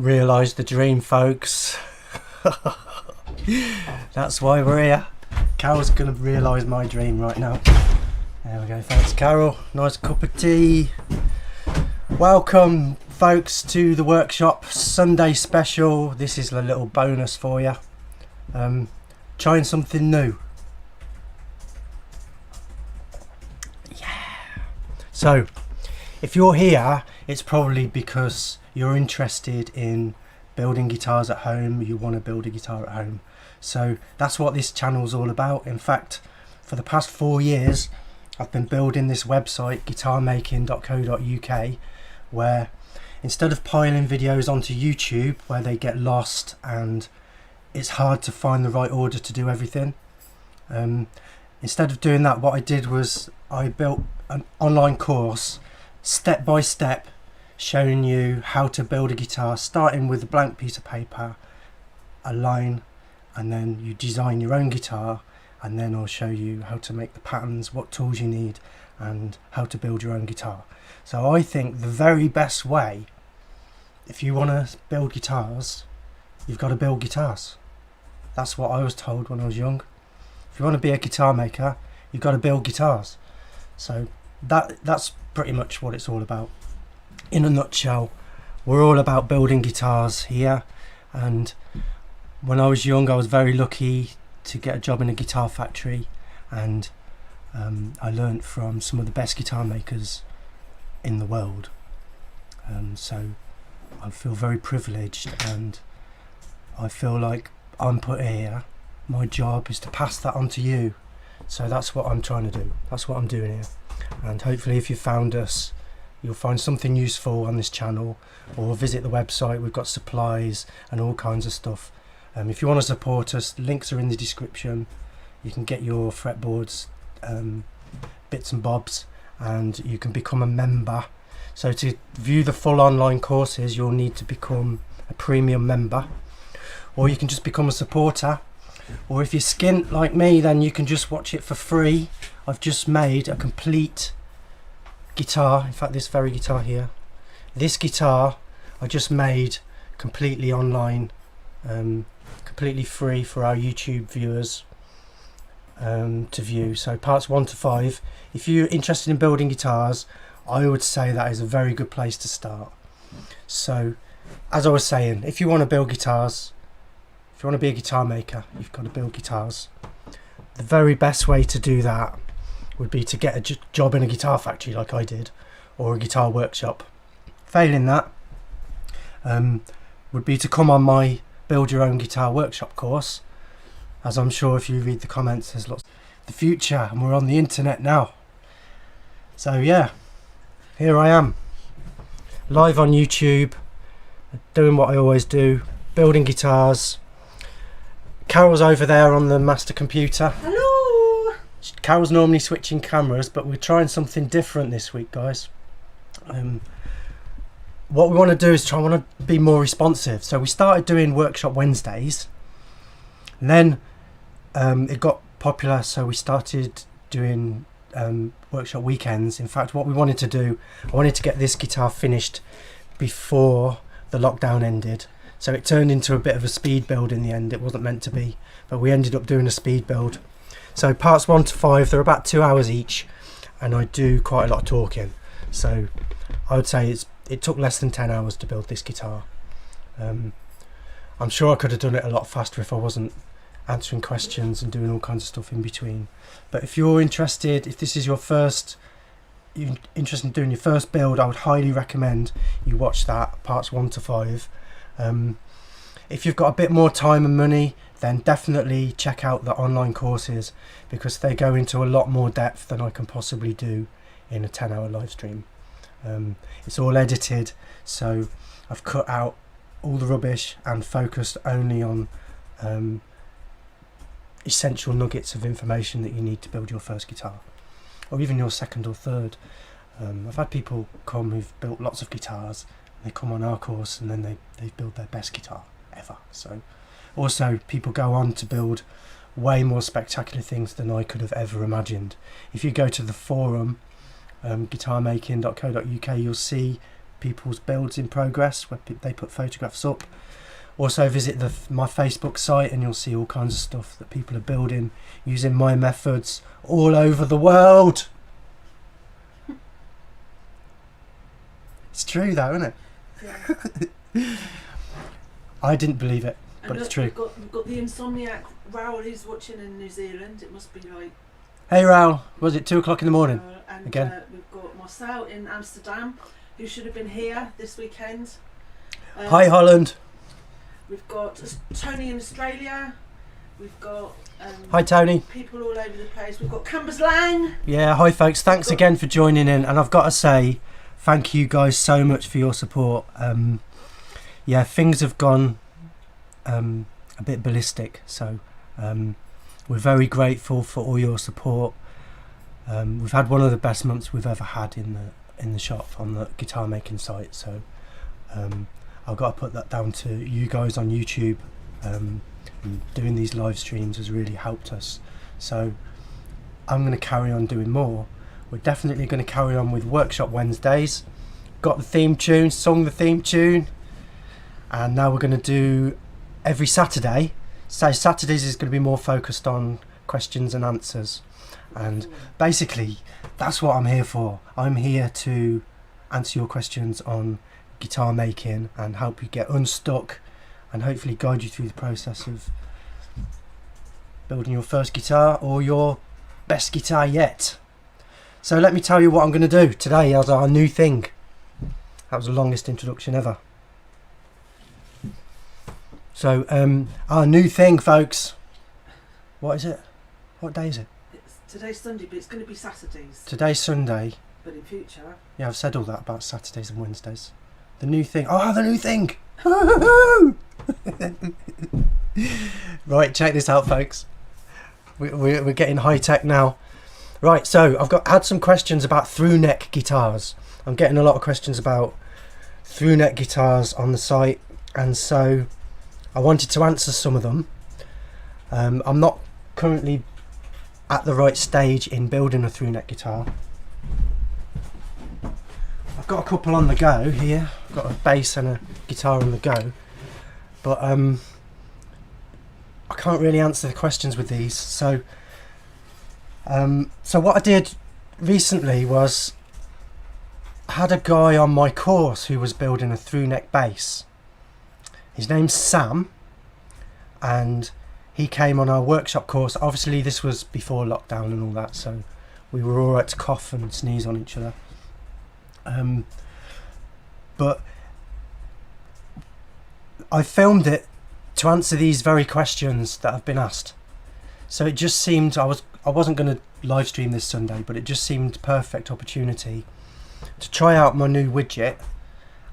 Realise the dream, folks. That's why we're here. Carol's going to realise my dream right now. There we go. Thanks, Carol. Nice cup of tea. Welcome, folks, to the workshop Sunday special. This is a little bonus for you. Trying something new. Yeah. So, if you're here, it's probably because you're interested in building guitars at home. You want to build a guitar at home. So that's what this channel's all about. In fact, for the past 4 years, I've been building this website, guitarmaking.co.uk, where instead of piling videos onto YouTube where they get lost and it's hard to find the right order to do everything, instead of doing that, what I did was I built an online course step by step, showing you how to build a guitar, starting with a blank piece of paper, a line, and then you design your own guitar, and then I'll show you how to make the patterns, what tools you need, and how to build your own guitar. So I think the very best way, if you want to build guitars, you've got to build guitars. That's what I was told when I was young. If you want to be a guitar maker, you've got to build guitars. So that's pretty much what it's all about. In a nutshell, we're all about building guitars here, and when I was young I was very lucky to get a job in a guitar factory, and I learnt from some of the best guitar makers in the world, so I feel very privileged, and I feel like I'm put here, my job is to pass that on to you. So that's what I'm trying to do, that's what I'm doing here, and hopefully if you found us, you'll find something useful on this channel, or visit the website. We've got supplies and all kinds of stuff. If you want to support us, links are in the description. You can get your fretboards, bits and bobs, and you can become a member. So to view the full online courses, you'll need to become a premium member, or you can just become a supporter, or if you're skint like me, then you can just watch it for free. I've just made a complete guitar, in fact this very guitar here, this guitar I just made completely online, completely free for our YouTube viewers to view. So parts 1 to 5, if you're interested in building guitars, I would say that is a very good place to start. So as I was saying, if you want to build guitars, if you want to be a guitar maker, you've got to build guitars. The very best way to do that would be to get a job in a guitar factory like I did, or a guitar workshop. Failing that, would be to come on my build your own guitar workshop course, as I'm sure if you read the comments there's lots. The future, and we're on the internet now. So yeah, here I am, live on YouTube, doing what I always do, building guitars. Carol's over there on the master computer. Hello. Carol's normally switching cameras, but we're trying something different this week, guys. What we want to do is want to be more responsive. So we started doing workshop Wednesdays, and then it got popular, so we started doing workshop weekends. In fact, what we wanted to do, I wanted to get this guitar finished before the lockdown ended. So it turned into a bit of a speed build in the end. It wasn't meant to be, but we ended up doing a speed build. So parts 1 to 5, they're about 2 hours each, and I do quite a lot of talking. So I would say it took less than 10 hours to build this guitar. I'm sure I could have done it a lot faster if I wasn't answering questions and doing all kinds of stuff in between. But if you're interested, if this is your first, you're interested in doing your first build, I would highly recommend you watch that, parts 1 to 5. If you've got a bit more time and money, then definitely check out the online courses, because they go into a lot more depth than I can possibly do in a 10-hour live stream. It's all edited, so I've cut out all the rubbish and focused only on essential nuggets of information that you need to build your first guitar, or even your second or third. I've had people come who've built lots of guitars, they come on our course and then they build their best guitar ever. So also people go on to build way more spectacular things than I could have ever imagined. If you go to the forum, guitarmaking.co.uk, you'll see people's builds in progress where they put photographs up. Also visit my Facebook site and you'll see all kinds of stuff that people are building using my methods all over the world. It's true though, isn't it? Yeah. I didn't believe it, but it's true. We've got the insomniac Raoul who's watching in New Zealand. It must be like... Hey Raoul, was it 2 o'clock in the morning? And again? We've got Marcel in Amsterdam, who should have been here this weekend. Hi Holland. We've got Tony in Australia. We've got hi Tony. People all over the place. We've got Cambers Lang. Yeah, hi folks. Thanks again for joining in. And I've got to say, thank you guys so much for your support. Yeah, things have gone a bit ballistic. So we're very grateful for all your support. We've had one of the best months we've ever had in the shop on the guitar making site. So I've got to put that down to you guys on YouTube. And doing these live streams has really helped us. So I'm going to carry on doing more. We're definitely going to carry on with Workshop Wednesdays. Got the theme tune, sung the theme tune. And now we're going to do every Saturday. So Saturdays is going to be more focused on questions and answers. And basically, that's what I'm here for. I'm here to answer your questions on guitar making and help you get unstuck and hopefully guide you through the process of building your first guitar or your best guitar yet. So let me tell you what I'm going to do today as our new thing. That was the longest introduction ever. So our new thing, folks. What is it? What day is it? Today's Sunday, but it's going to be Saturdays. Today's Sunday. But in future. Yeah, I've said all that about Saturdays and Wednesdays. The new thing. Oh, the new thing! Right, check this out, folks. We're getting high tech now. Right, so I've had some questions about Thru Neck guitars. I'm getting a lot of questions about Thru Neck guitars on the site, and so I wanted to answer some of them. I'm not currently at the right stage in building a Thru Neck guitar. I've got a couple on the go here. I've got a bass and a guitar on the go, but I can't really answer the questions with these. So what I did recently was I had a guy on my course who was building a Thru Neck bass. His name's Sam, and he came on our workshop course. Obviously this was before lockdown and all that, so we were all right to cough and sneeze on each other. But I filmed it to answer these very questions that have been asked. So it just seemed, I wasn't going to live stream this Sunday, but it just seemed perfect opportunity to try out my new widget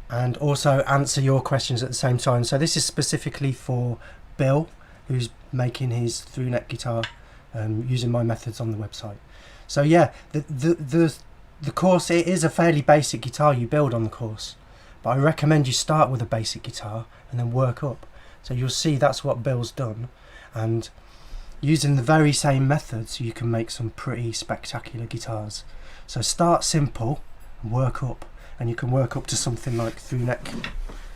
and also answer your questions at the same time. So this is specifically for Bill, who's making his Thru Neck guitar using my methods on the website. So yeah, the course, it is a fairly basic guitar you build on the course, but I recommend you start with a basic guitar and then work up. So you'll see that's what Bill's done, and using the very same methods you can make some pretty spectacular guitars. So start simple and work up, and you can work up to something like Thru Neck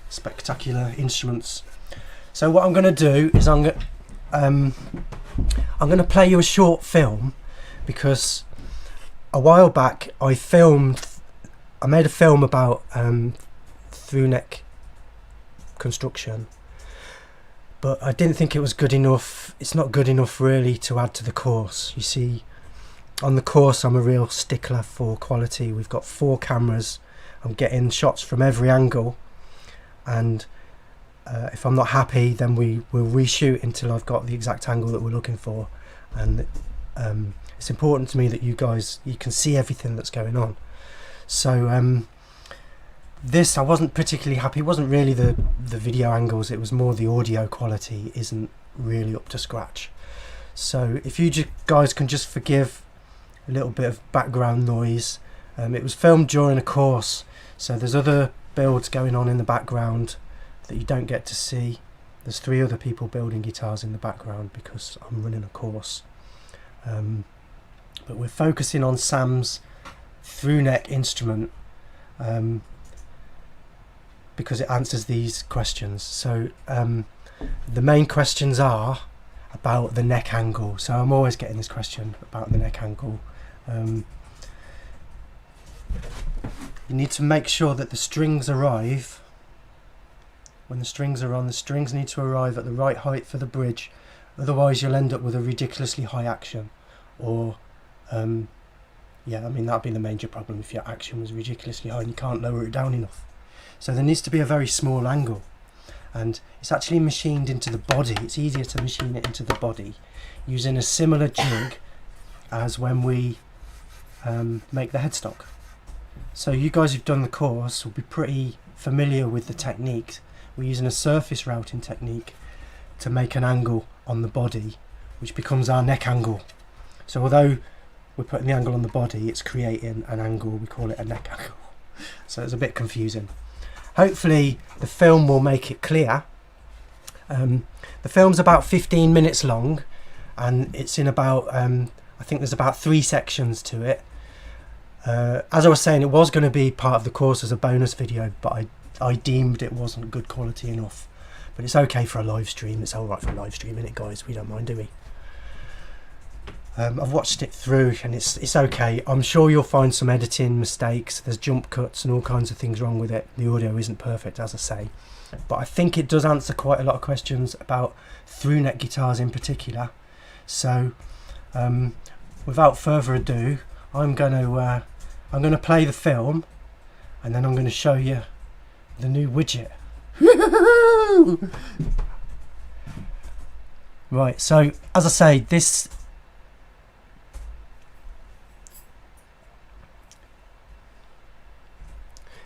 spectacular instruments. So what I'm going to do is I'm going to play you a short film, because a while back I made a film about Thru Neck construction, but I didn't think it was good enough. It's not good enough really to add to the course. You see, on the course I'm a real stickler for quality. We've got 4 cameras. I'm getting shots from every angle, and if I'm not happy then we'll reshoot until I've got the exact angle that we're looking for. And it's important to me that you can see everything that's going on. So this, I wasn't particularly happy. It wasn't really the video angles, it was more the audio quality isn't really up to scratch. So if you guys can just forgive a little bit of background noise. It was filmed during a course, so there's other builds going on in the background that you don't get to see. There's 3 other people building guitars in the background because I'm running a course. But we're focusing on Sam's Thru Neck instrument. because it answers these questions. So the main questions are about the neck angle. So I'm always getting this question about the neck angle. You need to make sure that the strings arrive. When the strings are on, the strings need to arrive at the right height for the bridge, otherwise you'll end up with a ridiculously high action. Or yeah, I mean, that'd be the major problem if your action was ridiculously high and you can't lower it down enough. So there needs to be a very small angle, and it's actually machined into the body. It's easier to machine it into the body using a similar jig as when we make the headstock. So you guys who've done the course will be pretty familiar with the technique. We're using a surface routing technique to make an angle on the body, which becomes our neck angle. So although we're putting the angle on the body, it's creating an angle, we call it a neck angle. So it's a bit confusing. Hopefully the film will make it clear. The film's about 15 minutes long, and it's in about, I think there's about 3 sections to it. As I was saying, it was going to be part of the course as a bonus video, but I deemed it wasn't good quality enough. But it's okay for a live stream. It's alright for a live stream, isn't it, guys? We don't mind, do we? I've watched it through and it's okay. I'm sure you'll find some editing mistakes. There's jump cuts and all kinds of things wrong with it. The audio isn't perfect, as I say. But I think it does answer quite a lot of questions about through neck guitars in particular. So without further ado, I'm going to play the film, and then I'm going to show you the new widget. Right, so as I say, this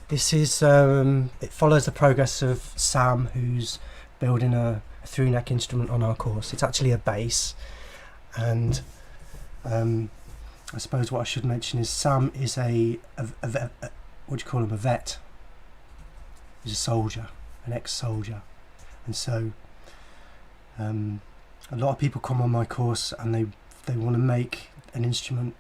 is it follows the progress of Sam, who's building a through neck instrument on our course. It's actually a bass, and I suppose what I should mention is Sam is a what do you call him, a vet. He's a soldier, an ex-soldier, and so a lot of people come on my course and they want to make an instrument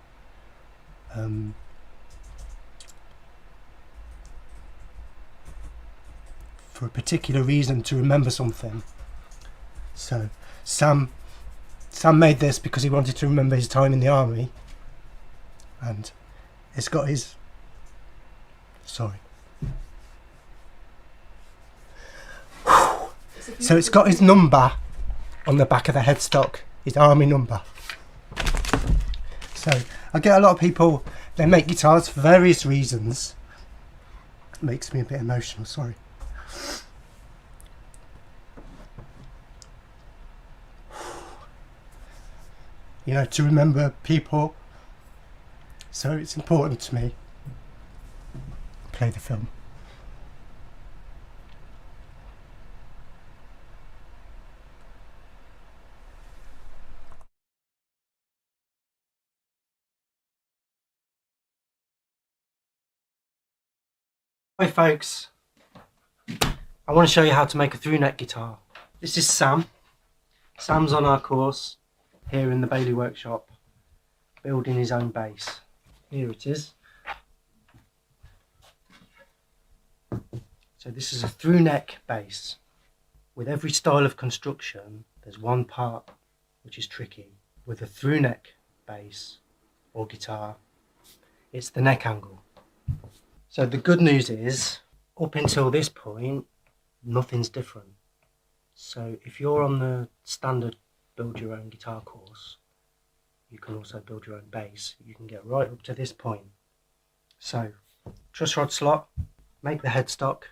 for a particular reason, to remember something. So Sam made this because he wanted to remember his time in the army, and it's got his so it's got his number on the back of the headstock, his army number. So I get a lot of people, they make guitars for various reasons. It makes me a bit emotional, sorry. You know, to remember people. So it's important to me. Play the film. Hi folks, I want to show you how to make a through neck guitar. This is Sam. Sam's on our course here in the Bailey workshop, building his own bass. Here it is. So this is a through neck bass. With every style of construction, there's one part which is tricky. With a through neck bass or guitar, it's the neck angle. So the good news is, up until this point, nothing's different. So if you're on the standard build your own guitar course, you can also build your own bass. You can get right up to this point. So truss rod slot, make the headstock,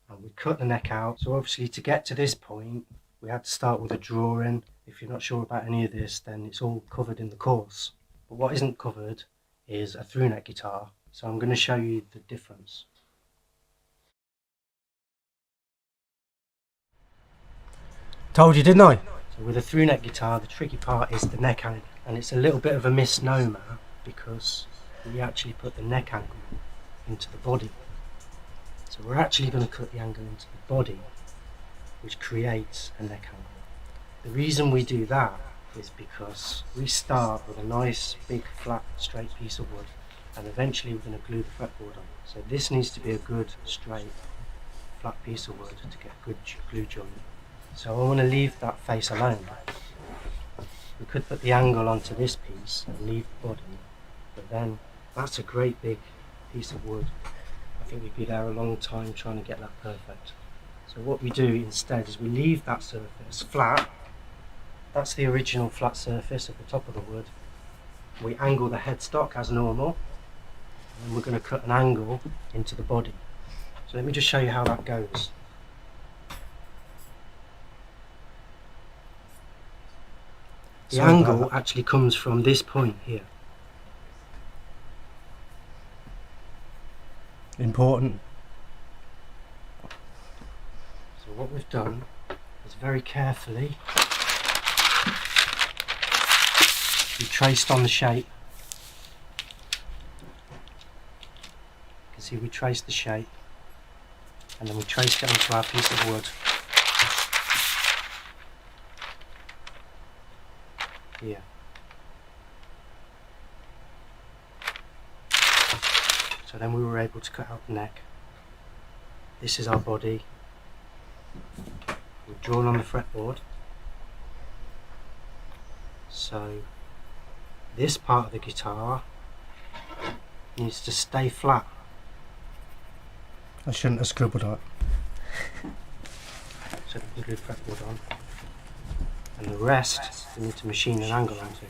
and we cut the neck out. So obviously to get to this point, we had to start with a drawing. If you're not sure about any of this, then it's all covered in the course. But what isn't covered is a through neck guitar. So I'm going to show you the difference. Told you, didn't I? So with a through neck guitar, the tricky part is the neck angle. And it's a little bit of a misnomer because we actually put the neck angle into the body. So we're actually going to cut the angle into the body, which creates a neck angle. The reason we do that is because we start with a nice big flat straight piece of wood, and eventually we're going to glue the fretboard on. So this needs to be a good straight flat piece of wood to get a good glue joint. So I want to leave that face alone. We could put the angle onto this piece and leave the body, but then that's a great big piece of wood. I think we'd be there a long time trying to get that perfect. So what we do instead is we leave that surface flat. That's the original flat surface at the top of the wood. We angle the headstock as normal, and we're going to cut an angle into the body. So let me just show you how that goes. The Sorry angle actually comes from this point here. Important. So what we've done is very carefully we traced on the shape. You can see we traced the shape and then we traced it onto our piece of wood here. So then we were able to cut out the neck. This is our body. We've drawn on the fretboard. So this part of the guitar needs to stay flat. I shouldn't have scribbled that. So we put the fretboard on. And the rest we need to machine an angle onto.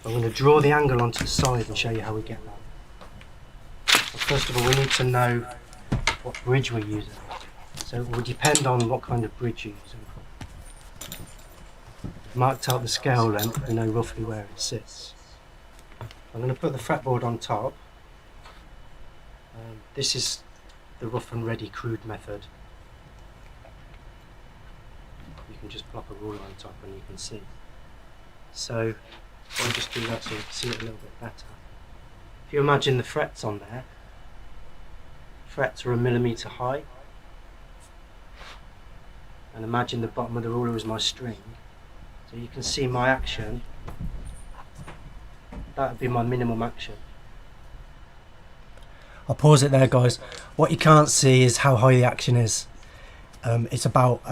I'm going to draw the angle onto the side and show you how we get that. But first of all, we need to know what bridge we're using. So it will depend on what kind of bridge you're using. We've marked out the scale length, we know roughly where it sits. I'm going to put the fretboard on top. This is the rough and ready crude method. You can just plop a ruler on top and you can see. So I'll just do that so you can see it a little bit better. If you imagine the frets on there, frets are 1 millimetre high, and imagine the bottom of the ruler is my string, so you can see my action. That would be my minimum action. I'll pause it there, guys. What you can't see is how high the action is. It's about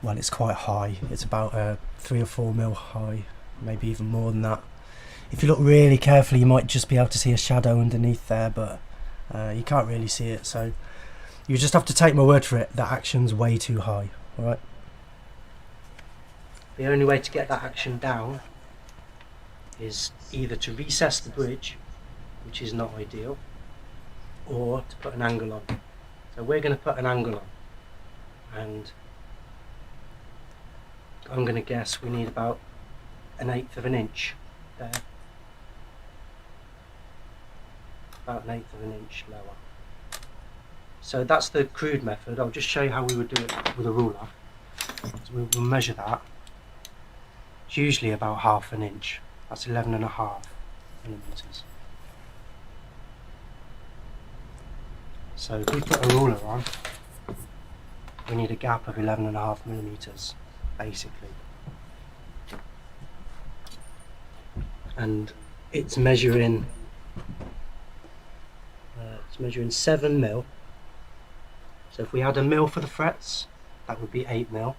well, it's quite high. It's about 3 or 4 mil high, maybe even more than that. If you look really carefully, you might just be able to see a shadow underneath there, but you can't really see it. So you just have to take my word for it. That action's way too high. All right. The only way to get that action down is either to recess the bridge, which is not ideal, or to put an angle on. So we're going to put an angle on, and I'm going to guess we need about 1/8 of an inch there. About 1/8 of an inch lower. So that's the crude method. I'll just show you how we would do it with a ruler. So we'll measure that. It's usually about 1/2 an inch. That's 11.5 millimeters. So if we put a ruler on, we need a gap of 11.5 millimeters, basically. And it's measuring 7 mil. So if we had 1 mil for the frets, that would be 8 mil,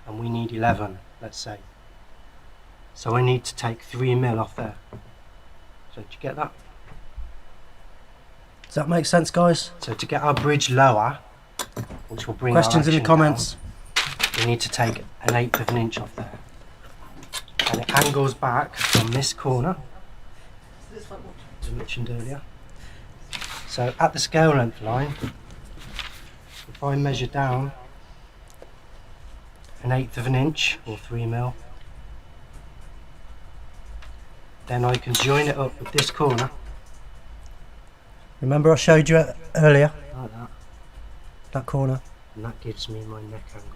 and we need 11, let's say. So I need to take 3 mil off there. So did you get that? Does that make sense, guys? So to get our bridge lower, which will bring questions in the comments, down, we need to take 1/8 of an inch off there. And it angles back from this corner, as I mentioned earlier. So at the scale length line, if I measure down 1/8 of an inch, or 3 mil, then I can join it up with this corner. Remember I showed you earlier? Like that. That corner. And that gives me my neck angle.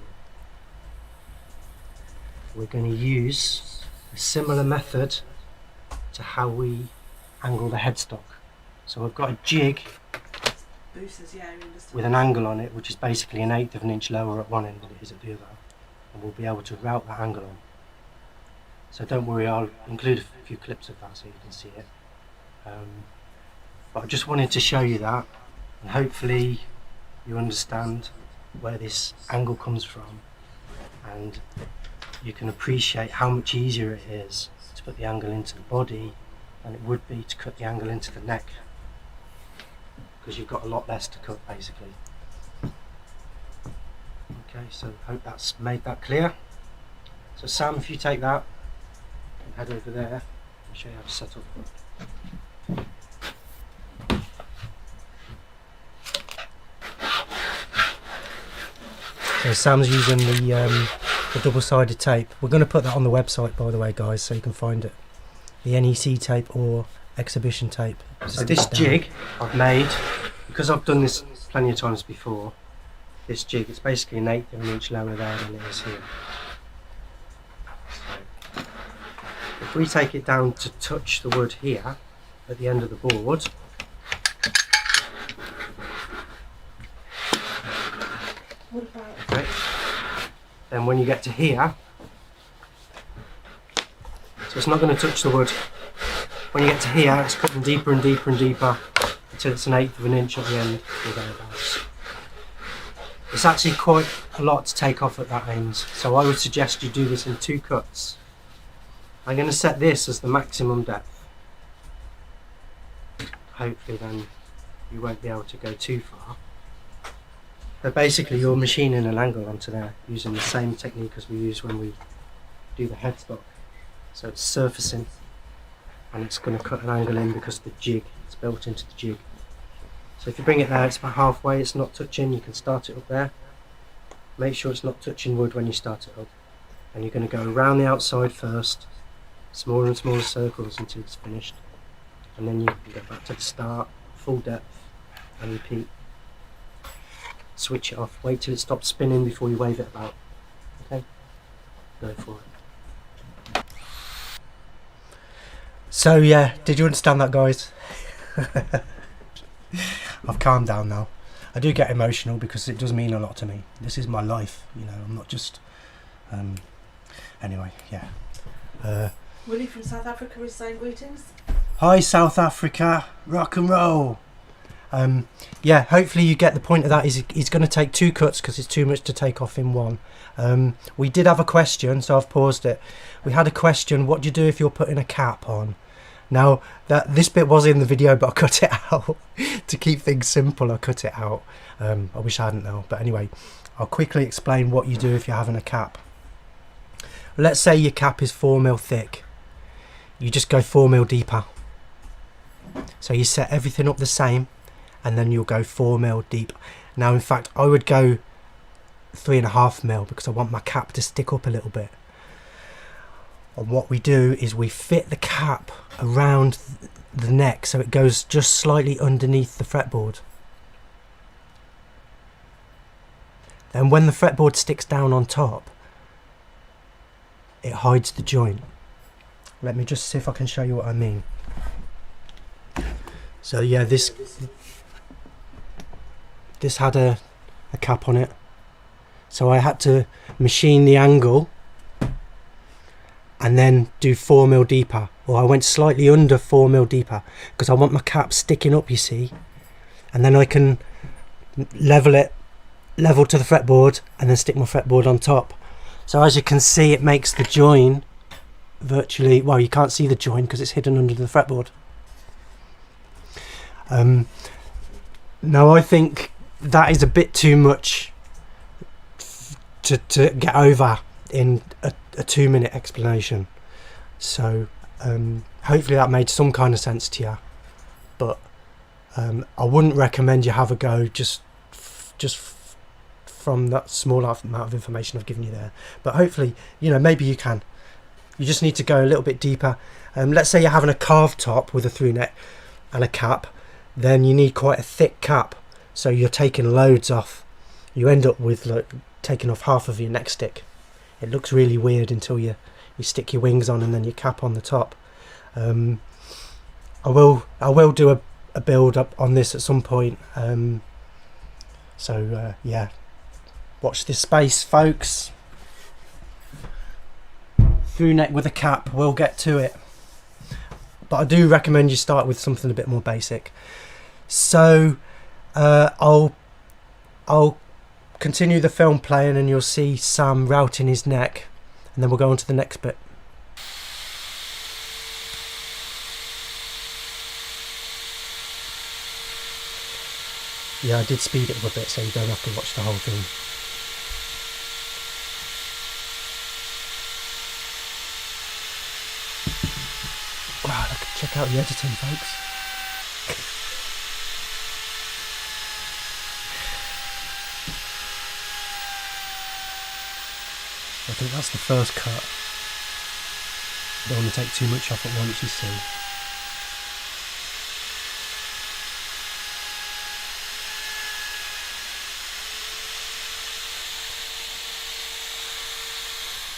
We're going to use a similar method to how we angle the headstock. So I've got a jig with an angle on it, which is basically 1/8 of an inch lower at one end than it is at the other. And we'll be able to route that angle on. So don't worry, I'll include a few clips of that so you can see it. But I just wanted to show you that, and hopefully you understand where this angle comes from, and you can appreciate how much easier it is to put the angle into the body than it would be to cut the angle into the neck, because you've got a lot less to cut basically. Okay, so hope that's made that clear. So Sam, if you take that and head over there, I'll show you how to set up. So Sam's using the double-sided tape. We're going to put that on the website, by the way, guys, so you can find it. The NEC tape or exhibition tape. So this jig I've made, because I've done this plenty of times before, this jig, it's basically an 1/8 of an inch lower there than it is here. So if we take it down to touch the wood here at the end of the board, What about? okay, then when you get to here, so it's not going to touch the wood. When you get to here, it's cutting deeper and deeper and deeper until it's an 1/8 of an inch at the end or thereabouts. It's actually quite a lot to take off at that end, so I would suggest you do this in 2 cuts. I'm going to set this as the maximum depth. Hopefully then you won't be able to go too far. But basically you're machining an angle onto there using the same technique as we use when we do the headstock. So it's surfacing and it's going to cut an angle in because the jig, it's built into the jig. So if you bring it there, it's about halfway, it's not touching, you can start it up there. Make sure it's not touching wood when you start it up. And you're going to go around the outside first, smaller and smaller circles until it's finished. And then you can go back to the start, full depth, and repeat. Switch it off, wait till it stops spinning before you wave it about. Okay? Go for it. So yeah, did you understand that, guys? I've calmed down now. I do get emotional because it does mean a lot to me. This is my life, you know, I'm not just... anyway, yeah. Willie from South Africa is saying greetings. Hi South Africa, rock and roll! Yeah, hopefully you get the point of that. He's going to take 2 cuts because it's too much to take off in one. We did have a question, so I've paused it. We had a question, what do you do if you're putting a cap on? Now, this bit was in the video, but I cut it out. To keep things simple, I cut it out. I wish I hadn't though. But anyway, I'll quickly explain what you do if you're having a cap. Let's say your cap is 4mm thick. You just go 4mm deeper. So you set everything up the same, and then you'll go 4mm deep. Now, in fact, I would go 3.5mm because I want my cap to stick up a little bit. And what we do is we fit the cap around the neck so it goes just slightly underneath the fretboard. Then when the fretboard sticks down on top, it hides the joint. Let me just see if I can show you what I mean. So yeah, this had a cap on it, so I had to machine the angle and then do 4mm deeper, or I went slightly under 4mm deeper because I want my cap sticking up, you see, and then I can level to the fretboard and then stick my fretboard on top. So as you can see, it makes the join virtually, well, you can't see the join because it's hidden under the fretboard. Now I think that is a bit too much to get over in a 2-minute explanation, so hopefully that made some kind of sense to you, but I wouldn't recommend you have a go just from that small amount of information I've given you there, but hopefully, you know, maybe you can. You just need to go a little bit deeper. Let's say you're having a carved top with a through neck and a cap, then you need quite a thick cap, so you're taking loads off. You end up with like taking off half of your neck stick. It looks really weird until you stick your wings on and then your cap on the top. I will do a build up on this at some point, so yeah, watch this space, folks. Through neck with a cap, we'll get to it. but I do recommend you start with something a bit more basic. So I'll continue the film playing and you'll see Sam routing his neck, and then we'll go on to the next bit. Yeah, I did speed it up a bit so you don't have to watch the whole thing. Wow, look, check out the editing, folks. I think that's the first cut. Don't want to take too much off at once, you see.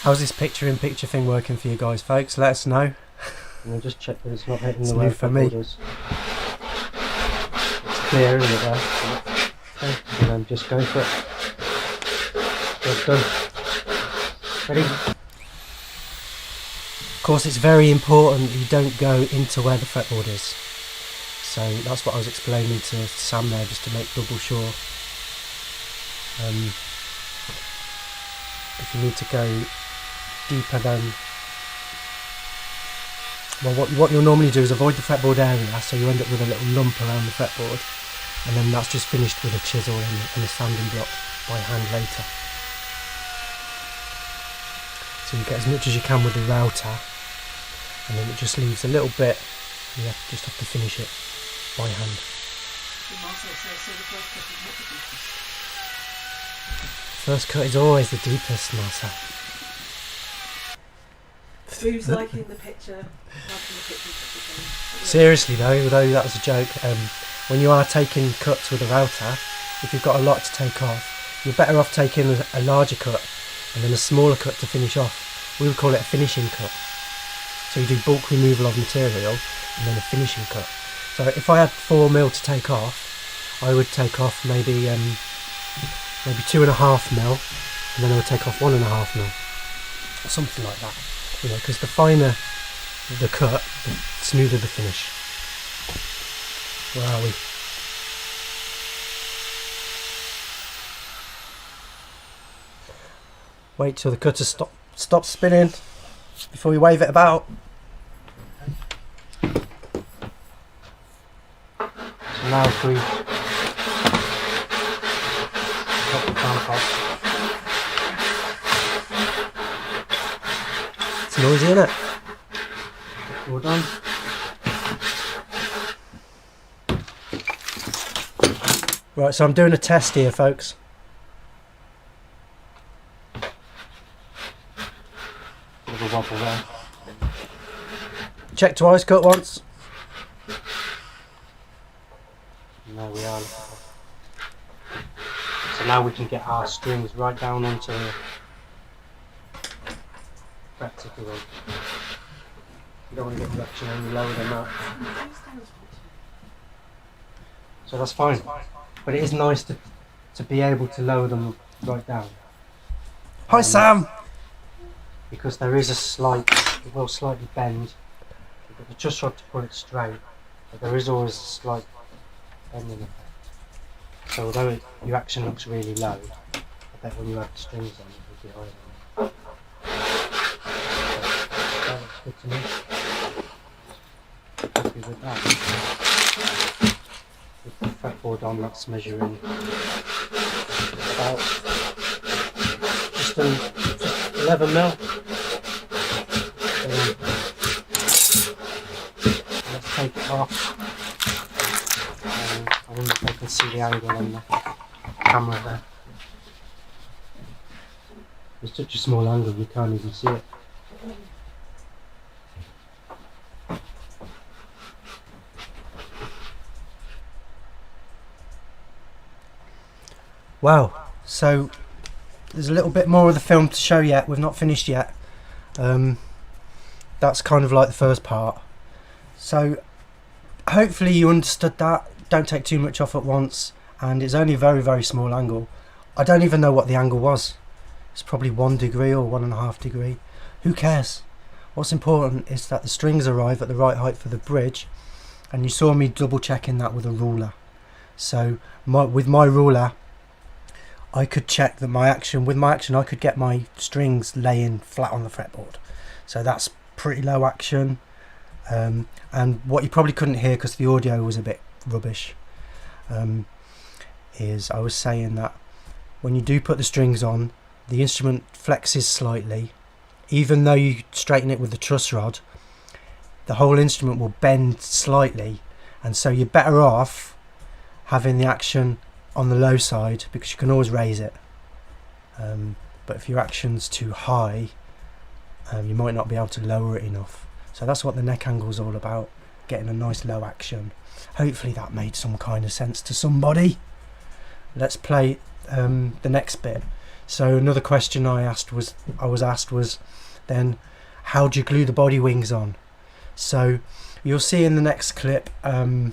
How's this picture-in-picture thing working for you guys, folks? Let us know. And I'll just check that it's not hitting It's the new way for me. It's clear, isn't it there? Okay, and then just go for it. Job done. Ready? Of course, it's very important that you don't go into where the fretboard is. So that's what I was explaining to Sam there, just to make double sure. If you need to go deeper than... Well, what you'll normally do is avoid the fretboard area, so you end up with a little lump around the fretboard, and then that's just finished with a chisel and a sanding block by hand later. So you get as much as you can with the router, and then it just leaves a little bit. You just have to finish it by hand. First cut is always the deepest, Marcel. Who's liking the picture? Seriously though, although that was a joke, when you are taking cuts with a router, if you've got a lot to take off, you're better off taking a larger cut and then a smaller cut to finish off. We would call it a finishing cut. So you do bulk removal of material and then a finishing cut. So if I had 4mm to take off, I would take off maybe 2.5mm, and then I would take off 1.5mm, or something like that. You know, because the finer the cut, the smoother the finish. Where are we? Wait till the cutter stops spinning before we wave it about. So now if we pop the clamp off. It's noisy, isn't it? All done. Right, so I'm doing a test here, folks. Little wobble there. Check twice, cut once. And there we are. So now we can get our strings right down onto the frets, if you will. You don't want to get the action any lower than that. So that's fine. But it is nice to be able to lower them right down. Hi, Sam! Because there is a slight, it will slightly bend. You've got the just rod to pull it straight, but there is always a slight bending effect. So although your action looks really low, I bet when you add the strings on it will be higher than that. That looks good to me. Happy with that. With the fretboard on, that's measuring about just 11mm. Let's take it off. I wonder if I can see the angle on the camera there. It's such a small angle you can't even see it. Wow, so there's a little bit more of the film to show yet. We've not finished yet. That's kind of like the first part. So hopefully you understood that. Don't take too much off at once, and it's only a very, very small angle. I don't even know what the angle was. It's probably 1 degree or 1.5 degree. Who cares? What's important is that the strings arrive at the right height for the bridge, and you saw me double checking that with a ruler. So with my ruler, I could check that with my action I could get my strings laying flat on the fretboard. So that's pretty low action. And what you probably couldn't hear because the audio was a bit rubbish, is I was saying that when you do put the strings on, the instrument flexes slightly. Even though you straighten it with the truss rod, the whole instrument will bend slightly, and so you're better off having the action on the low side because you can always raise it. But if your action's too high, you might not be able to lower it enough. So that's what the neck angle is all about, getting a nice low action. Hopefully that made some kind of sense to somebody. Let's play the next bit. So another question I was asked was then, how do you glue the body wings on? So you'll see in the next clip, now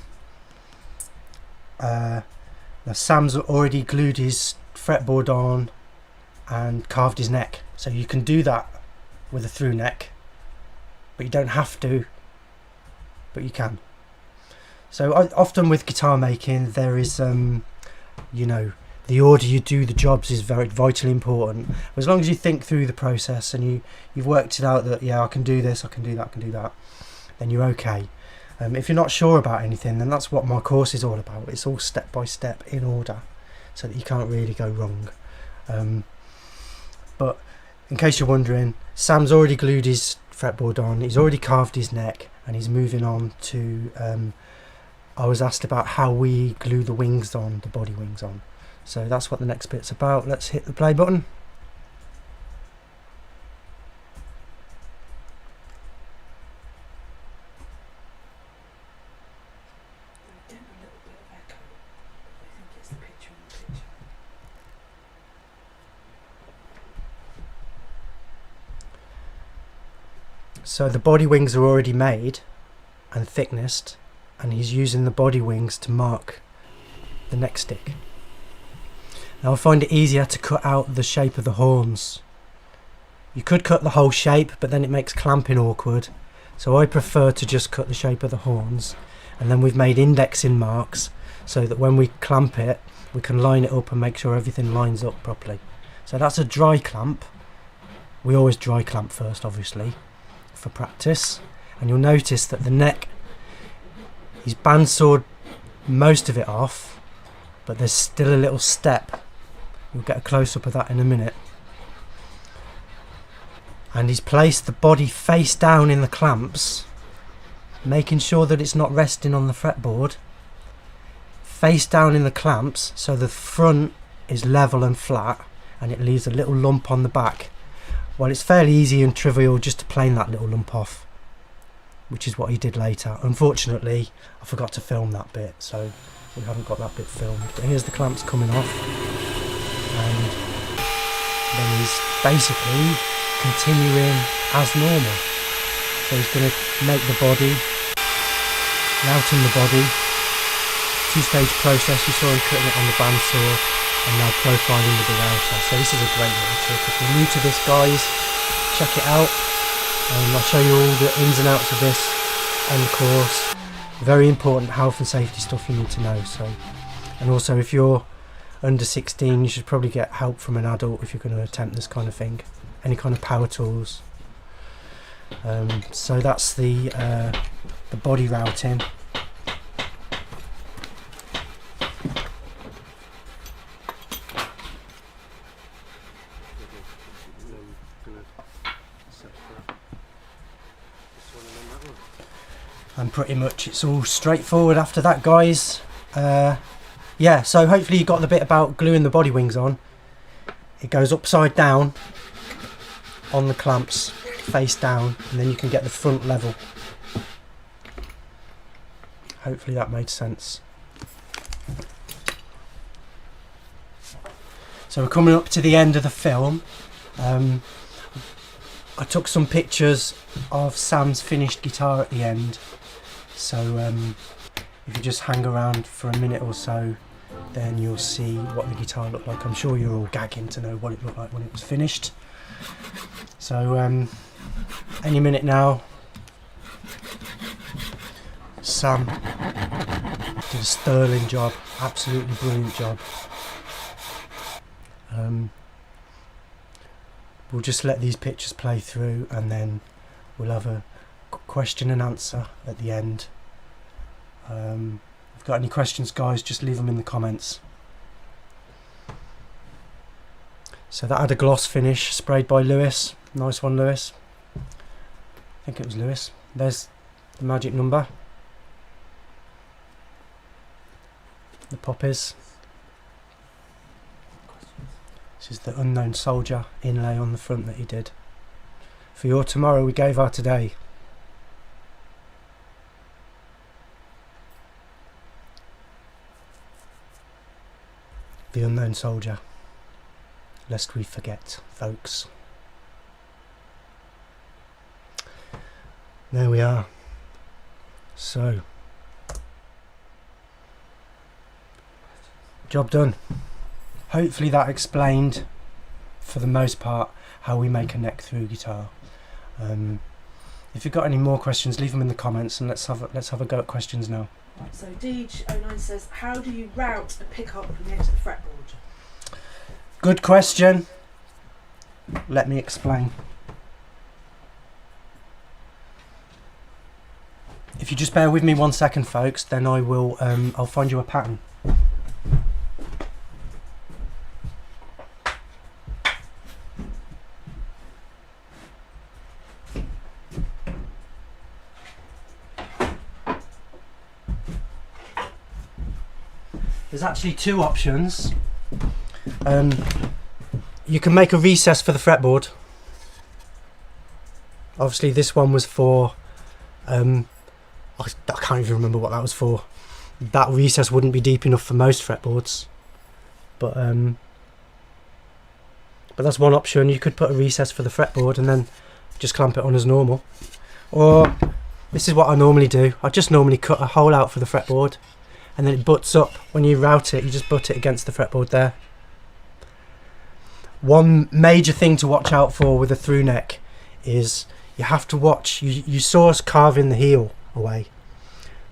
Sam's already glued his fretboard on and carved his neck. So you can do that with a through neck, but you don't have to, but you can. So often with guitar making, there is, you know, the order you do the jobs is very vitally important. As long as you think through the process and you've worked it out that, yeah, I can do this, I can do that, I can do that, then you're okay. If you're not sure about anything, then that's what my course is all about. It's all step by step in order so that you can't really go wrong. But in case you're wondering, Sam's already glued his fretboard on, he's already carved his neck, and he's moving on to, I was asked about how we glue the wings on, the body wings on. So that's what the next bit's about. Let's hit the play button. So the body wings are already made and thicknessed, and he's using the body wings to mark the neck stick. Now I find it easier to cut out the shape of the horns. You could cut the whole shape, but then it makes clamping awkward. So I prefer to just cut the shape of the horns, and then we've made indexing marks so that when we clamp it, we can line it up and make sure everything lines up properly. So that's a dry clamp. We always dry clamp first, obviously, for practice. And you'll notice that the neck, he's bandsawed most of it off, but there's still a little step. You'll get a close-up of that in a minute. And he's placed the body face down in the clamps, making sure that it's not resting on the fretboard. Face down in the clamps, so the front is level and flat, and it leaves a little lump on the back. Well, it's fairly easy and trivial just to plane that little lump off, which is what he did later. Unfortunately, I forgot to film that bit, so we haven't got that bit filmed. But here's the clamps coming off. And then he's basically continuing as normal. So he's going to make the body, routing the body, two-stage process. You saw him cutting it on the bandsaw and now profiling with the router. So this is a great little trick. If you're new to this, guys, check it out. I'll show you all the ins and outs of this on the course. Very important health and safety stuff you need to know. So, and also if you're under 16, you should probably get help from an adult if you're going to attempt this kind of thing. Any kind of power tools. So that's the body routing. And pretty much it's all straightforward after that, guys. Yeah, so hopefully you got the bit about gluing the body wings on. It goes upside down on the clamps, face down, and then you can get the front level. Hopefully that made sense. So we're coming up to the end of the film. I took some pictures of Sam's finished guitar at the end. So if you just hang around for a minute or so, then you'll see what the guitar looked like. I'm sure you're all gagging to know what it looked like when it was finished. So any minute now. Sam did a sterling job, absolutely brilliant job. We'll just let these pictures play through and then we'll have a question and answer at the end. If you've got any questions, guys, just leave them in the comments. So that had a gloss finish, sprayed by Lewis. Nice one, Lewis. I think it was Lewis. There's the magic number. The poppies. This is the Unknown Soldier inlay on the front that he did. For your tomorrow, we gave our today. The Unknown Soldier. Lest we forget, folks. There we are. So, job done. Hopefully that explained, for the most part, how we make a neck through guitar. If you've got any more questions, leave them in the comments, and let's have a go at questions now. Right, so Deej09 says, how do you route a pickup near to the fretboard? Good question. Let me explain. If you just bear with me 1 second, folks, then I will. I'll find you a pattern. There's actually two options. You can make a recess for the fretboard. Obviously this one was for, I can't even remember what that was for. That recess wouldn't be deep enough for most fretboards. But that's one option. You could put a recess for the fretboard and then just clamp it on as normal. Or this is what I normally do. I just normally cut a hole out for the fretboard, and then it butts up. When you route it, you just butt it against the fretboard there. One major thing to watch out for with a through neck is you have to watch. You saw us carving the heel away,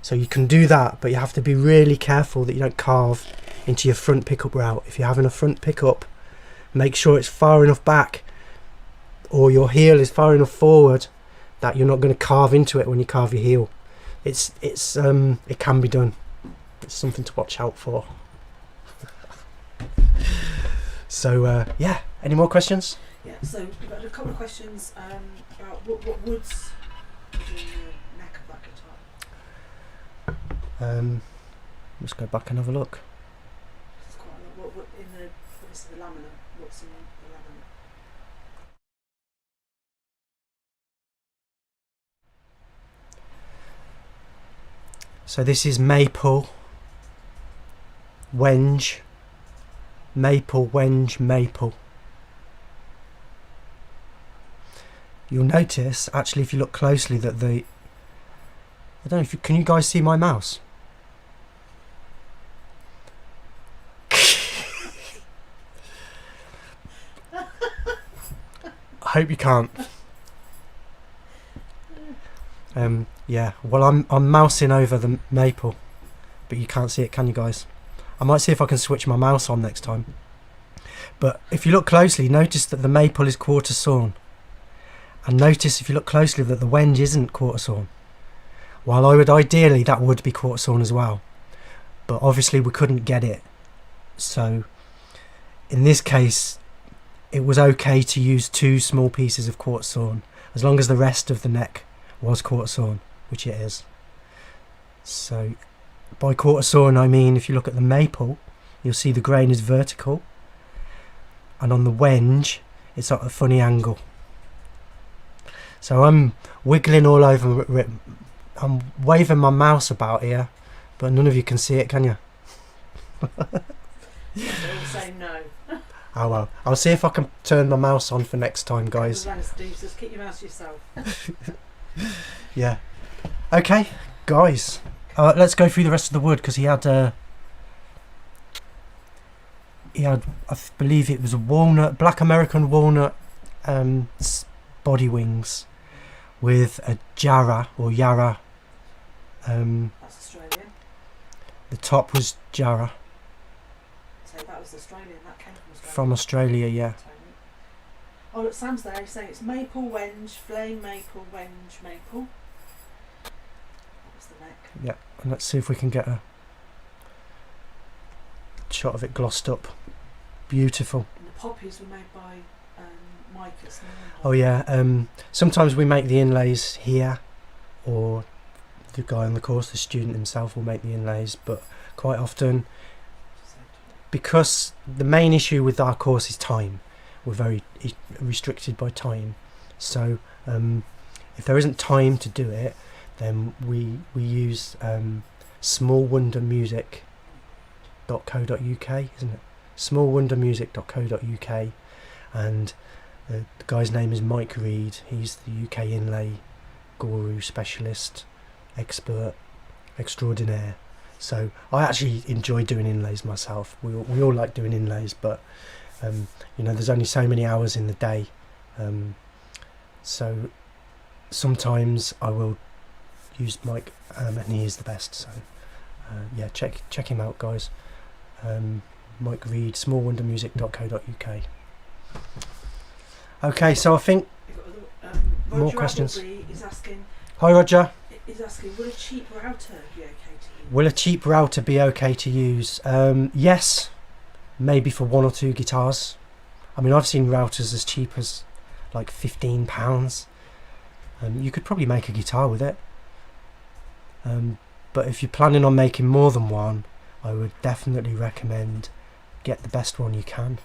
so you can do that, but you have to be really careful that you don't carve into your front pickup route. If you're having a front pickup, make sure it's far enough back, or your heel is far enough forward that you're not going to carve into it when you carve your heel. It can be done. It's something to watch out for. So yeah, any more questions? Yeah, so we've got a couple of questions about what woods do in the neck of that guitar. Let's go back and have a look. It's quite a lot. What in what is the laminate? What's in the laminate? So this is maple, wenge, maple, wenge, maple. You'll notice, actually, if you look closely, that I don't know if can you guys see my mouse? I hope you can't. Yeah, well, I'm mousing over the maple, but you can't see it, can you guys? I might see if I can switch my mouse on next time. But if you look closely, notice that the maple is quarter sawn. And notice, if you look closely, that the wenge isn't quarter sawn. While I would ideally, that would be quarter sawn as well. But obviously we couldn't get it. So in this case, it was okay to use 2 small pieces of quarter sawn, as long as the rest of the neck was quarter sawn, which it is. So by quarter sawn, I mean, if you look at the maple, you'll see the grain is vertical, and on the wenge it's at a funny angle. So I'm wiggling all over it. I'm waving my mouse about here, but none of you can see it, can you? They all say no. Oh well, I'll see if I can turn my mouse on for next time, guys. Just keep your mouse to yourself. Yeah. Okay, guys. Let's go through the rest of the wood, because he had, I believe it was a walnut, black American walnut body wings. with a Jarrah or Yarra. That's Australian. The top was Jarrah So that was Australian. That came from Australia. from Australia, yeah. Tony. Oh look, Sam's there. He's saying it's maple, wenge, flame, maple, wenge, maple. That was the neck. Yeah, and let's see if we can get a shot of it glossed up. Beautiful. And the poppies were made by Mike at Snowman. Oh yeah, sometimes we make the inlays here, or the guy on the course, the student himself, will make the inlays, but quite often, because the main issue with our course is time, we're very restricted by time, so if there isn't time to do it, then we use smallwondermusic.co.uk, isn't it? smallwondermusic.co.uk, and the guy's name is Mike Reed. He's the UK inlay guru, specialist, expert, extraordinaire. So I actually enjoy doing inlays myself. We all like doing inlays, but there's only so many hours in the day, so sometimes I will use Mike, and he is the best. So yeah, check him out, guys. Mike Reed, smallwondermusic.co.uk. Okay, so I think more Roger questions. Appleby is asking. Hi Roger. Is asking, will a cheap router be okay to use? Will a cheap router be okay to use? Yes, maybe for one or two guitars. I mean, I've seen routers as cheap as like £15. You could probably make a guitar with it. But if you're planning on making more than one, I would definitely recommend get the best one you can.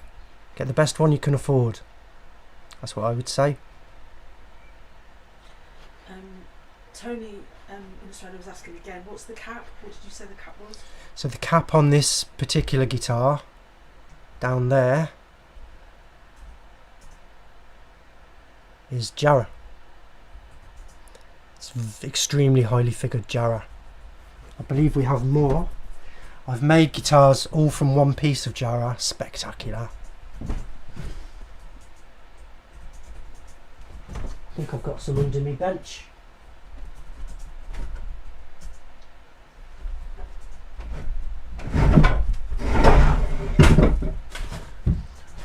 Get the best one you can afford. That's what I would say. Tony in Australia was asking again, what's the cap? What did you say the cap was? So the cap on this particular guitar, down there, is Jarrah. It's extremely highly figured Jarrah. I believe we have more. I've made guitars all from one piece of Jarrah. Spectacular. I think I've got some under my bench.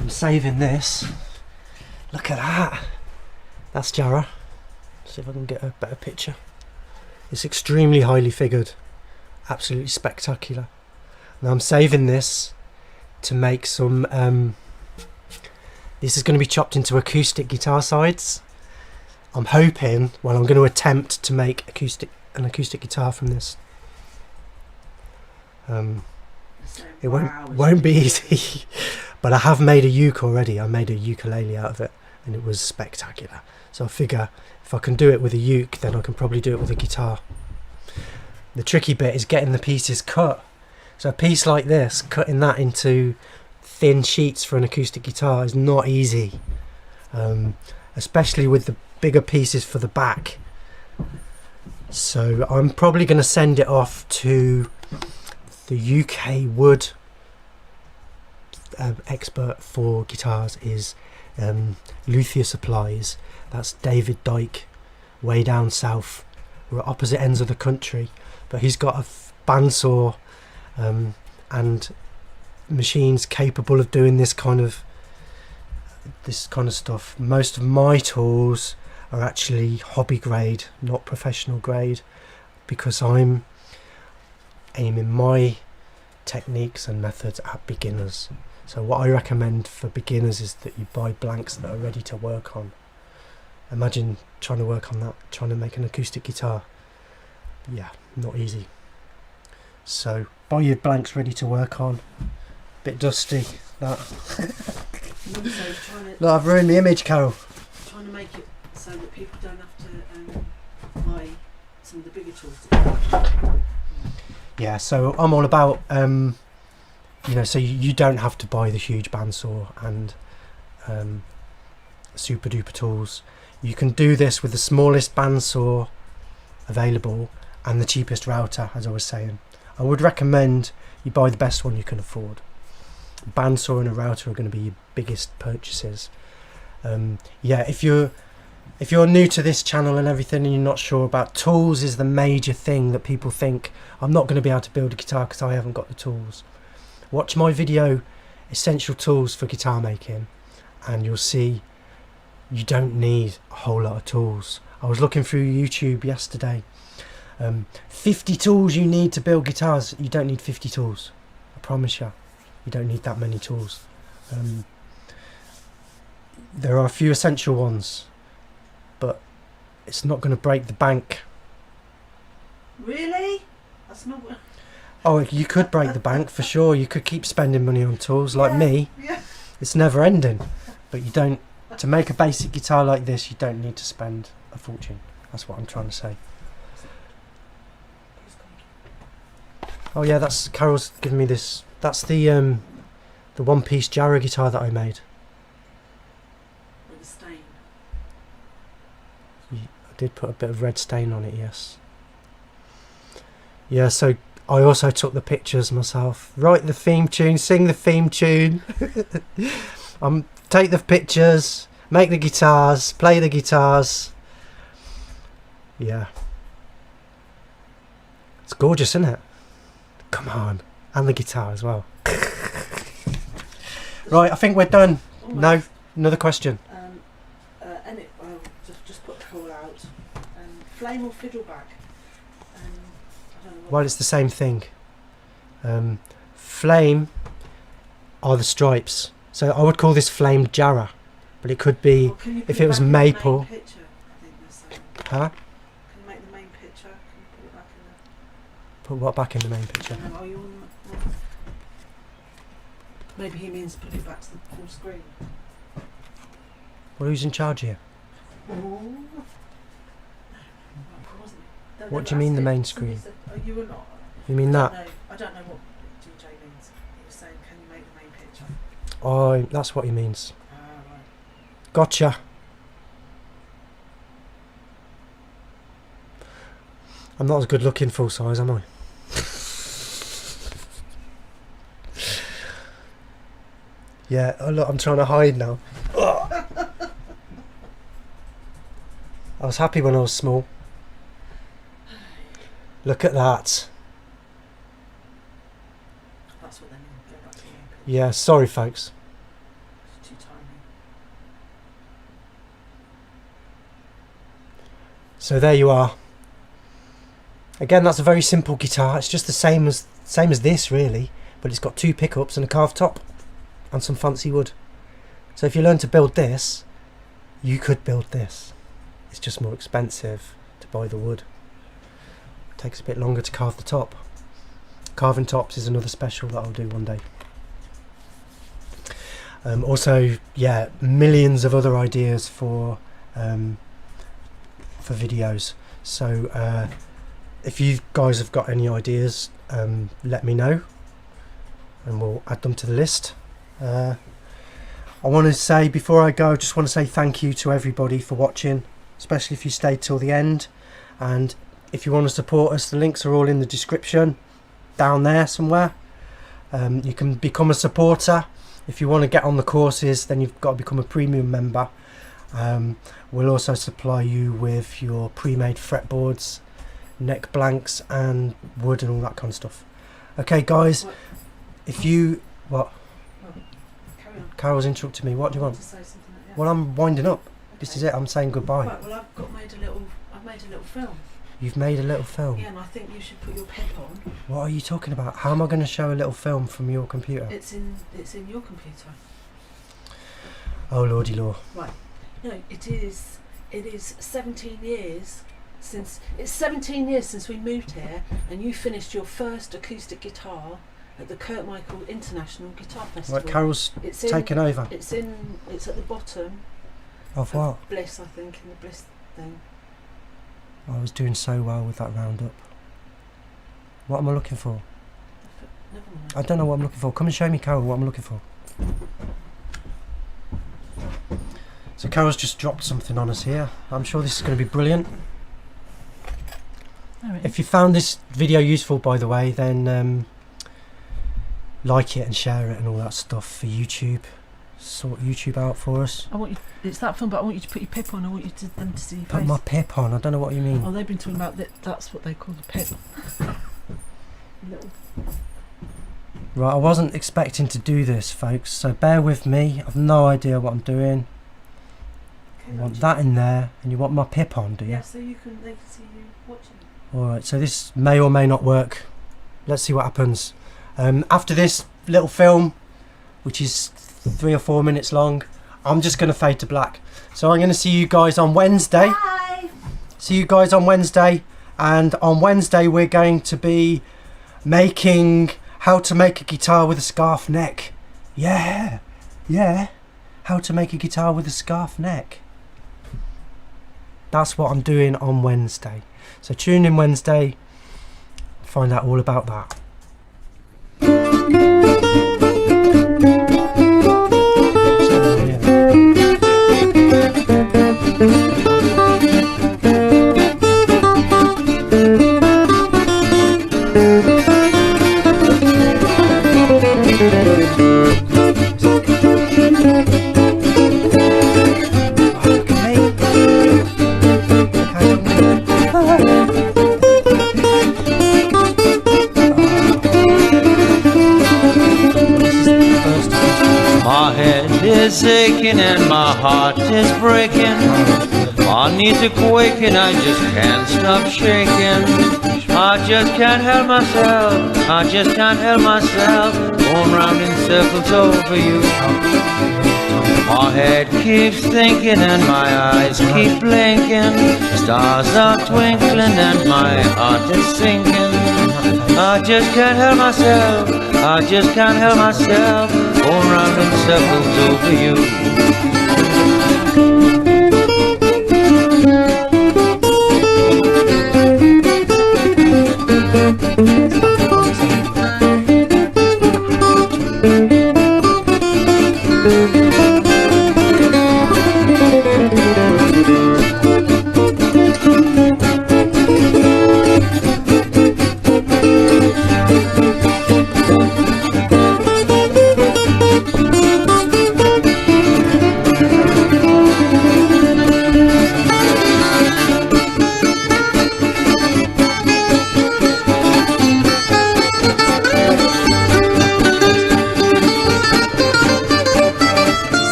I'm saving this. Look at that. That's Jarrah. See if I can get a better picture. It's extremely highly figured. Absolutely spectacular. Now I'm saving this to make some this is going to be chopped into acoustic guitar sides. I'm hoping, well, I'm going to attempt to make an acoustic guitar from this. It won't be easy, but I have made a uke already. I made a ukulele out of it, and it was spectacular. So I figure if I can do it with a uke, then I can probably do it with a guitar. The tricky bit is getting the pieces cut. So a piece like this, cutting that into thin sheets for an acoustic guitar is not easy, especially with the bigger pieces for the back. So I'm probably going to send it off to the UK wood expert for guitars is Luthier Supplies. That's David Dyke, way down south. We're at opposite ends of the country, but he's got a bandsaw and machines capable of doing this kind of stuff. Most of my tools are actually hobby grade, not professional grade, because I'm aiming my techniques and methods at beginners. So what I recommend for beginners is that you buy blanks that are ready to work on. Imagine trying to work on that, trying to make an acoustic guitar. Yeah, not easy. So buy your blanks ready to work on. Bit dusty, that. Look, I've ruined the image, Carol. Trying to make it so that people don't have to buy some of the bigger tools. Yeah, so I'm all about, so you don't have to buy the huge bandsaw and super duper tools. You can do this with the smallest bandsaw available and the cheapest router, as I was saying. I would recommend you buy the best one you can afford. A bandsaw and a router are going to be your biggest purchases. Yeah, if you're if you're new to this channel and everything and you're not sure about tools, is the major thing that people think. I'm not going to be able to build a guitar because I haven't got the tools. Watch my video, Essential Tools for Guitar Making, and you'll see you don't need a whole lot of tools. I was looking through YouTube yesterday. 50 tools you need to build guitars. You don't need 50 tools. I promise you. You don't need that many tools. There are a few essential ones, but it's not going to break the bank. Really? That's not. Oh, you could break the bank for sure. You could keep spending money on tools like me. Yeah. It's never ending. But you don't. To make a basic guitar like this, you don't need to spend a fortune. That's what I'm trying to say. Oh yeah, that's Carol's giving me this. That's the one-piece Jarrah guitar that I made. With a stain. I did put a bit of red stain on it, yes. Yeah, so I also took the pictures myself. Write the theme tune, sing the theme tune. Take the pictures, make the guitars, play the guitars. Yeah. It's gorgeous, isn't it? Come on. And the guitar as well. Right, I think we're done. Almost. No, another question. And it, just put the call out. Flame or fiddleback? I don't know what. Well, it's the same thing. Flame are the stripes. So I would call this flame Jarrah. But it could be, Or can you put if it was back in the main maple. picture, I think they're saying. Huh? Can you make the main picture? Can you put it back in the... Put what back in the main picture? Are you on the... Maybe he means put it back to the full screen. Well, who's in charge here? What do you mean the main screen? You were not. You mean that? I don't know what DJ means. He was saying, can you make the main picture? Oh, that's what he means. Right. Gotcha. I'm not as good looking full size, am I? Yeah, oh look, I'm trying to hide now. I was happy when I was small. Look at that. That's what they mean. Go back to the main picture. Yeah, sorry folks. It's too tiny. So there you are. Again, that's a very simple guitar. It's just the same as this really, but it's got 2 pickups and a carved top and some fancy wood. So if you learn to build this, you could build this. It's just more expensive to buy the wood. It takes a bit longer to carve the top. Carving tops is another special that I'll do one day. Also, yeah, millions of other ideas for videos. So if you guys have got any ideas, let me know and we'll add them to the list. I want to say, before I go, just want to say thank you to everybody for watching, especially if you stayed till the end. And if you want to support us, the links are all in the description down there somewhere. You can become a supporter. If you want to get on the courses, then you've got to become a premium member. We'll also supply you with your pre-made fretboards, neck blanks and wood and all that kind of stuff. Okay guys, What? if you... What? Carry on. Carol's interrupted me. What do you want? To say something like that. Well, I'm winding up. This Okay. is it. I'm saying goodbye. Right, well, I've made a little film. You've made a little film. Yeah, and I think you should put your pip on. What are you talking about? How am I going to show a little film from your computer? It's in your computer. Oh lordy law. Right. No, it is 17 years since we moved here, and you finished your first acoustic guitar at the Kurt Michael International Guitar Festival. Right, Carol's It's taken over. It's at the bottom Of what? Bliss, I think, in the Bliss thing. I was doing so well with that roundup. What am I looking for? Never mind. I don't know what I'm looking for. Come and show me, Carol, what I'm looking for. So Carol's just dropped something on us here. I'm sure this is going to be brilliant. If you found this video useful, by the way, then like it and share it and all that stuff for YouTube. sort YouTube out for us. I want you. It's that fun, but I want you to put your pip on. I want you to them to see your Put face. my pip on. I don't know what you mean. Oh, they've been talking about that. That's what they call the pip. Little. Right, I wasn't expecting to do this, folks, so bear with me. I've no idea what I'm doing. You want that in there, and you want my pip on, do you? Yeah, so they can see you watching. Alright, so this may or may not work. Let's see what happens. After this little film, which is 3 or 4 minutes long, I'm just going to fade to black. So I'm going to see you guys on Wednesday. Bye! See you guys on Wednesday. And on Wednesday we're going to be making how to make a guitar with a scarf neck. Yeah, how to make a guitar with a scarf neck. That's what I'm doing on Wednesday. So tune in Wednesday, find out all about that. My head is aching and my heart is breaking. My knees are quaking, I just can't stop shaking. I just can't help myself, I just can't help myself. Going round in circles over you. My head keeps thinking and my eyes keep blinking. Stars are twinkling and my heart is sinking. I just can't help myself, I just can't help myself. Going round in circles over you.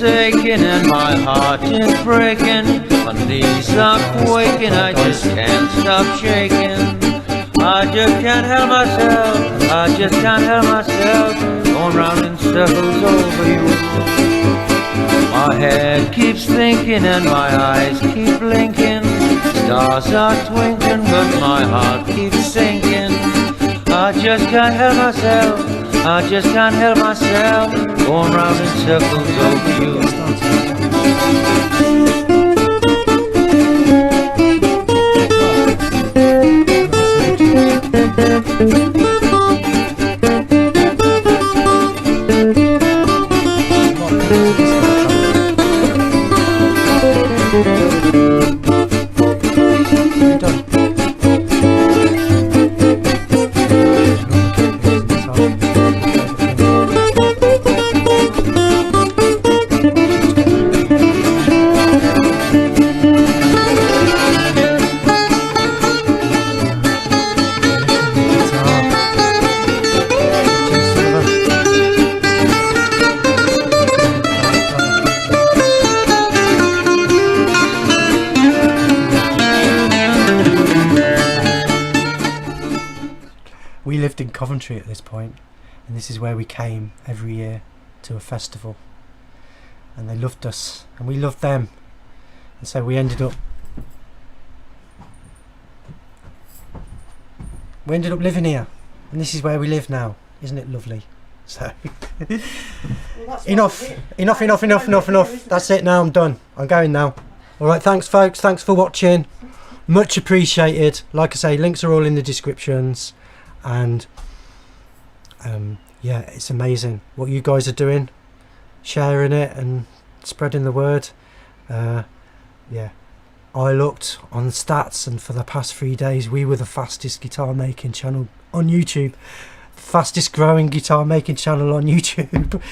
Aching and my heart is breaking. My knees are quaking, I just can't stop shaking. I just can't help myself, I just can't help myself. Going round in circles over you. My head keeps thinking and my eyes keep blinking. Stars are twinkling but my heart keeps sinking. I just can't help myself, I just can't help myself. Going round in circles over you. We lived in Coventry at this point, and this is where we came every year to a festival, and they loved us and we loved them, and so we ended up living here, and this is where we live now. Isn't it lovely? So enough. That's it now, I'm done. I'm going now. Alright, thanks folks, thanks for watching. much appreciated. Like I say, links are all in the descriptions, and yeah, it's amazing what you guys are doing, sharing it and spreading the word. Yeah, I looked on stats, and for the past 3 days we were the fastest guitar making channel on YouTube, fastest growing guitar making channel on YouTube.